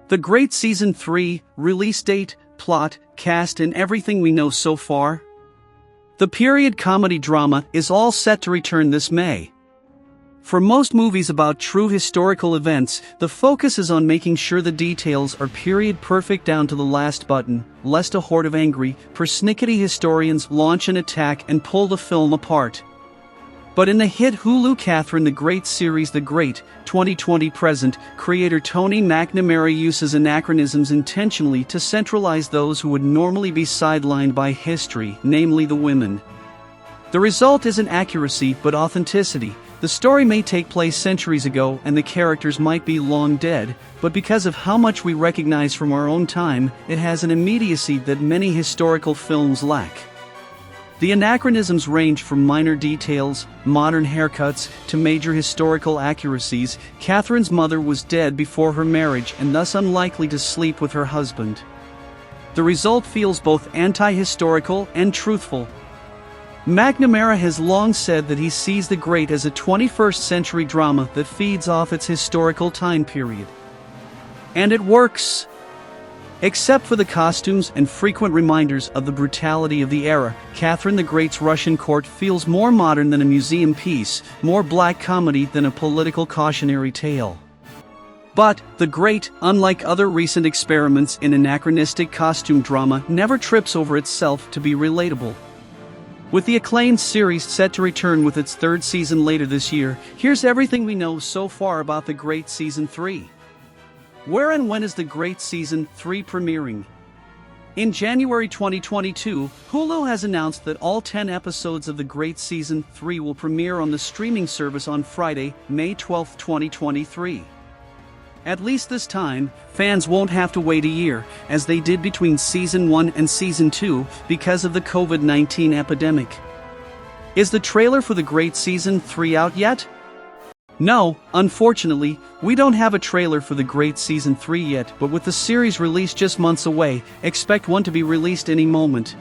The Great Season 3, release date, plot, cast and everything we know so far. The period comedy drama is all set to return this May. For most movies about true historical events, the focus is on making sure the details are period perfect down to the last button, lest a horde of angry, persnickety historians launch an attack and pull the film apart. But in the hit Hulu Catherine the Great series The Great, 2020 present, creator Tony McNamara uses anachronisms intentionally to centralize those who would normally be sidelined by history, namely the women. The result isn't accuracy but authenticity. The story may take place centuries ago and the characters might be long dead, but because of how much we recognize from our own time, it has an immediacy that many historical films lack. The anachronisms range from minor details, modern haircuts, to major historical accuracies. Catherine's mother was dead before her marriage and thus unlikely to sleep with her husband. The result feels both anti-historical and truthful. McNamara has long said that he sees The Great as a 21st century drama that feeds off its historical time period. And it works! Except for the costumes and frequent reminders of the brutality of the era, Catherine the Great's Russian court feels more modern than a museum piece, more black comedy than a political cautionary tale. But The Great, unlike other recent experiments in anachronistic costume drama, never trips over itself to be relatable. With the acclaimed series set to return with its third season later this year, here's everything we know so far about The Great Season 3. Where and when is The Great Season 3 premiering? In January 2022, Hulu has announced that all 10 episodes of The Great Season 3 will premiere on the streaming service on Friday, May 12, 2023. At least this time, fans won't have to wait a year, as they did between Season 1 and Season 2, because of the COVID-19 epidemic. Is the trailer for The Great Season 3 out yet? No, unfortunately, we don't have a trailer for The Great Season 3 yet, but with the series release just months away, expect one to be released any moment.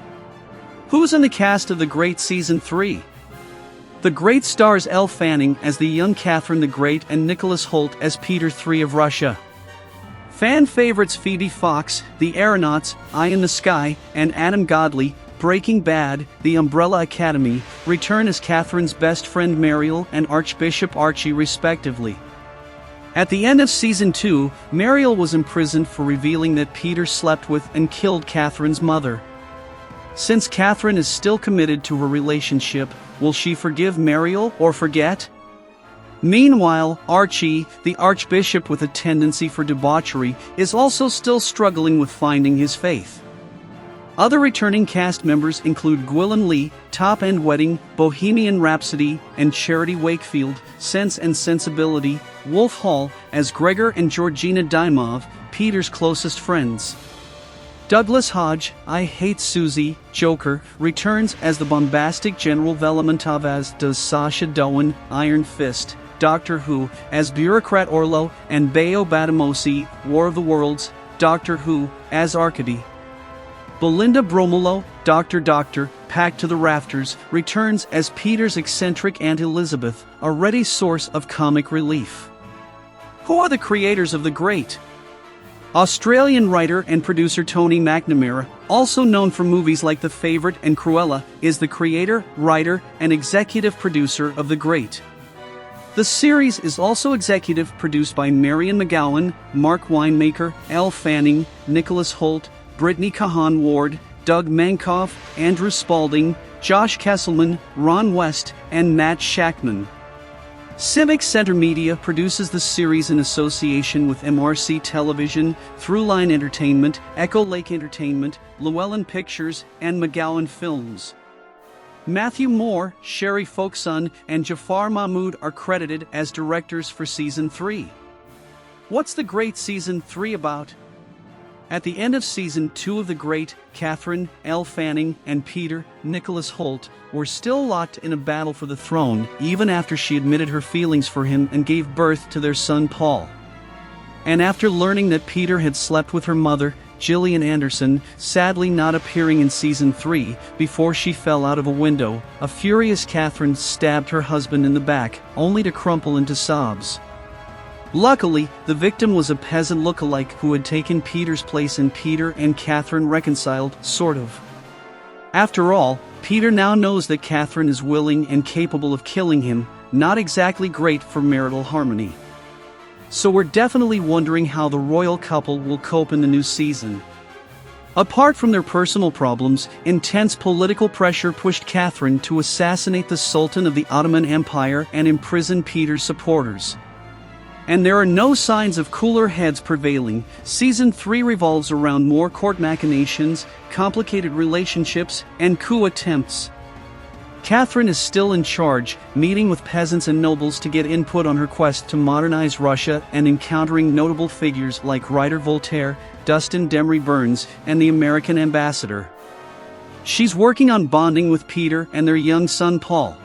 Who's in the cast of The Great Season 3? The Great stars Elle Fanning as the young Catherine the Great and Nicholas Hoult as Peter III of Russia. Fan favorites Phoebe Fox, The Aeronauts, Eye in the Sky, and Adam Godley, Breaking Bad, The Umbrella Academy, return as Catherine's best friend Mariel and Archbishop Archie respectively. At the end of Season 2, Mariel was imprisoned for revealing that Peter slept with and killed Catherine's mother. Since Catherine is still committed to her relationship, will she forgive Mariel or forget? Meanwhile, Archie, the Archbishop with a tendency for debauchery, is also still struggling with finding his faith. Other returning cast members include Gwilyn Lee, Top End Wedding, Bohemian Rhapsody, and Charity Wakefield, Sense and Sensibility, Wolf Hall as Gregor and Georgina Dymov, Peter's closest friends. Douglas Hodge, I Hate Susie, Joker, returns as the bombastic General Velimontov, as does Sacha Dhawan, Iron Fist, Doctor Who, as Bureaucrat Orlo, and Bayo Batamosi, War of the Worlds, Doctor Who, as Arkady. Belinda Bromulo, Doctor, packed to the rafters, returns as Peter's eccentric Aunt Elizabeth, a ready source of comic relief. Who are the creators of The Great? Australian writer and producer Tony McNamara, also known for movies like The Favourite and Cruella, is the creator, writer, and executive producer of The Great. The series is also executive produced by Marion McGowan, Mark Winemaker, Elle Fanning, Nicholas Hoult, Brittany Kahan Ward, Doug Mankoff, Andrew Spalding, Josh Kesselman, Ron West, and Matt Shackman. Civic Center Media produces the series in association with MRC Television, Throughline Entertainment, Echo Lake Entertainment, Llewellyn Pictures, and McGowan Films. Matthew Moore, Sherry Folkson, and Jafar Mahmood are credited as directors for Season 3. What's The Great Season 3 about? At the end of Season 2 of The Great, Catherine, Elle Fanning, and Peter, Nicholas Hoult, were still locked in a battle for the throne, even after she admitted her feelings for him and gave birth to their son Paul. And after learning that Peter had slept with her mother, Gillian Anderson, sadly not appearing in Season 3, before she fell out of a window, a furious Catherine stabbed her husband in the back, only to crumple into sobs. Luckily, the victim was a peasant look-alike who had taken Peter's place, and Peter and Catherine reconciled, sort of. After all, Peter now knows that Catherine is willing and capable of killing him, not exactly great for marital harmony. So we're definitely wondering how the royal couple will cope in the new season. Apart from their personal problems, intense political pressure pushed Catherine to assassinate the Sultan of the Ottoman Empire and imprison Peter's supporters. And there are no signs of cooler heads prevailing. Season 3 revolves around more court machinations, complicated relationships, and coup attempts. Catherine is still in charge, meeting with peasants and nobles to get input on her quest to modernize Russia and encountering notable figures like writer Voltaire, Dustin Demery Burns, and the American ambassador. She's working on bonding with Peter and their young son Paul.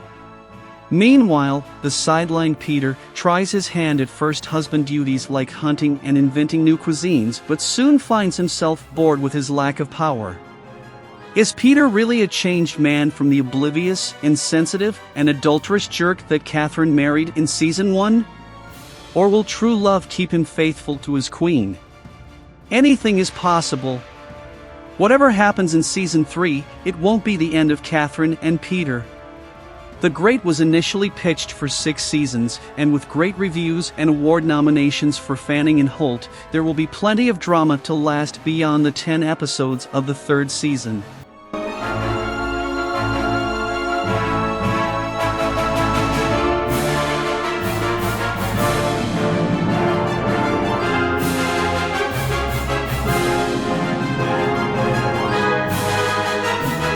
Meanwhile, the sidelined Peter tries his hand at first husband duties like hunting and inventing new cuisines, but soon finds himself bored with his lack of power. Is Peter really a changed man from the oblivious, insensitive, and adulterous jerk that Catherine married in Season 1? Or will true love keep him faithful to his queen? Anything is possible. Whatever happens in Season 3, it won't be the end of Catherine and Peter. The Great was initially pitched for 6 seasons, and with great reviews and award nominations for Fanning and Holt, there will be plenty of drama to last beyond the 10 episodes of the 3rd season.